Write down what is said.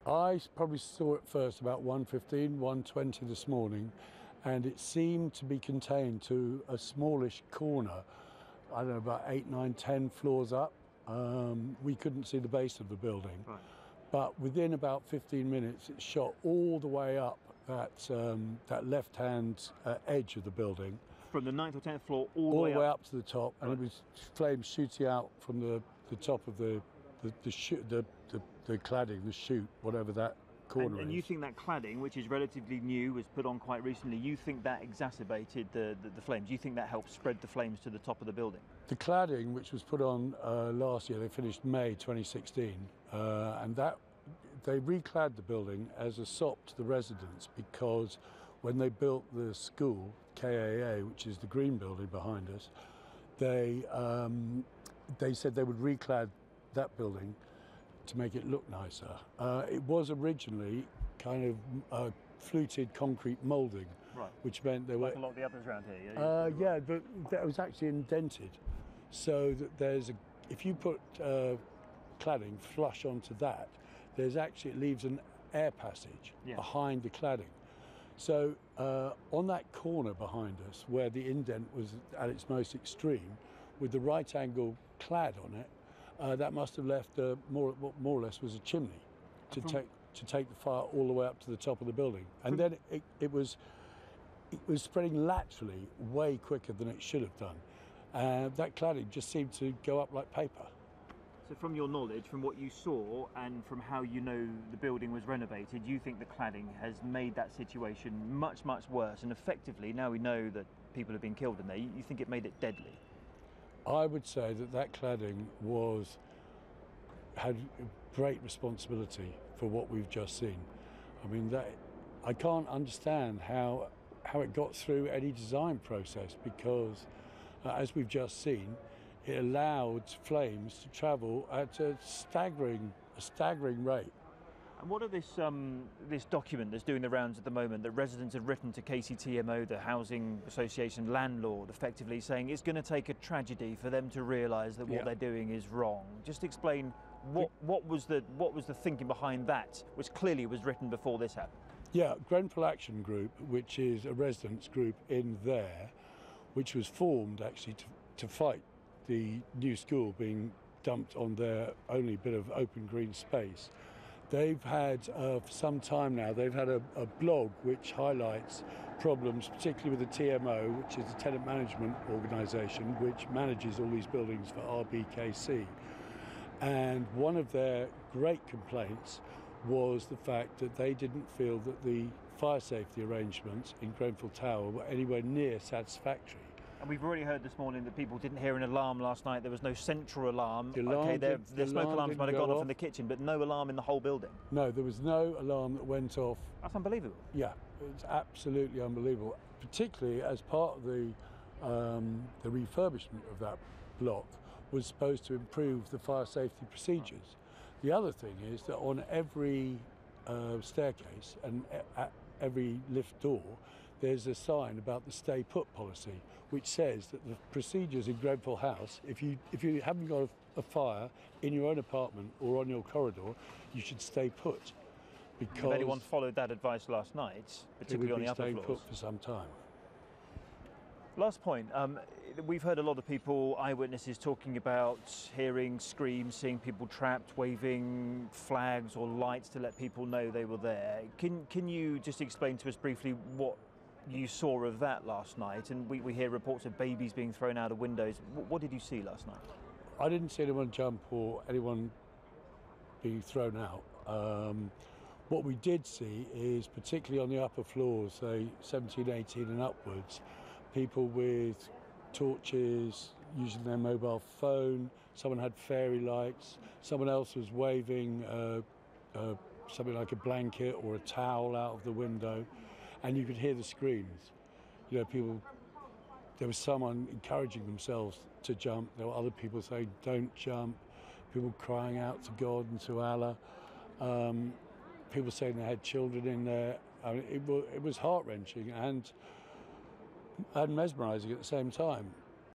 I probably saw it first about 1:15, 1:20 this morning, and it seemed to be contained to a smallish corner, I don't know, about 8, 9, 10 floors up. We couldn't see the base of the building. Right. But within about 15 minutes, it shot all the way up that left-hand edge of the building. From the 9th or 10th floor all the way way up to the top, and right. It was flames shooting out from the top of the cladding, the chute, whatever that corner is. And you think that cladding, which is relatively new, was put on quite recently, you think that exacerbated the flames? You think that helped spread the flames to the top of the building? The cladding, which was put on last year, they finished May 2016, and that they reclad the building as a sop to the residents, because when they built the school, KAA, which is the green building behind us, they said they would reclad that building to make it look nicer. It was originally kind of fluted concrete moulding, right. Which meant there like were a lot of the others around here. Yeah, but that was actually indented, so that if you put cladding flush onto that, it leaves an air passage behind the cladding. So on that corner behind us, where the indent was at its most extreme, with the right angle clad on it, that must have left more or less was a chimney to take the fire all the way up to the top of the building, and then it was spreading laterally way quicker than it should have done. That cladding just seemed to go up like paper. So from your knowledge, from what you saw, and from how you know the building was renovated, you think the cladding has made that situation much, much worse, and effectively, now we know that people have been killed in there, you think it made it deadly? I would say that cladding had great responsibility for what we've just seen. I mean, I can't understand how it got through any design process, because as we've just seen, it allowed flames to travel at a staggering rate. And what are this document that's doing the rounds at the moment that residents have written to KCTMO, the housing association landlord, effectively saying it's going to take a tragedy for them to realise that what they're doing is wrong? Just explain what was the thinking behind that, which clearly was written before this happened. Yeah, Grenfell Action Group, which is a residents group in there, which was formed actually to fight the new school being dumped on their only bit of open green space. They've had, for some time now, they've had a blog which highlights problems, particularly with the TMO, which is the tenant management organisation, which manages all these buildings for RBKC. And one of their great complaints was the fact that they didn't feel that the fire safety arrangements in Grenfell Tower were anywhere near satisfactory. And we've already heard this morning that people didn't hear an alarm last night. There was no central alarm. The smoke alarms might have gone off in the kitchen, but no alarm in the whole building. No, there was no alarm that went off. That's unbelievable. Yeah, it's absolutely unbelievable, particularly as part of the refurbishment of that block was supposed to improve the fire safety procedures. The other thing is that on every staircase and at every lift door, there's a sign about the stay put policy, which says that the procedures in Grenfell House, if you haven't got a fire in your own apartment or on your corridor, you should stay put. Because if anyone followed that advice last night, particularly on the upper floors, put for some time. Last point, we've heard a lot of people, eyewitnesses, talking about hearing screams, seeing people trapped, waving flags or lights to let people know they were there. Can you just explain to us briefly what you saw of that last night? And we hear reports of babies being thrown out of windows. What did you see last night? I didn't see anyone jump or anyone being thrown out. What we did see is, particularly on the upper floors, say 17, 18 and upwards, people with torches, using their mobile phone. Someone had fairy lights. Someone else was waving something like a blanket or a towel out of the window. And you could hear the screams. You know, there was someone encouraging themselves to jump. There were other people saying, don't jump. People crying out to God and to Allah. People saying they had children in there. I mean, it was heart-wrenching and mesmerising at the same time.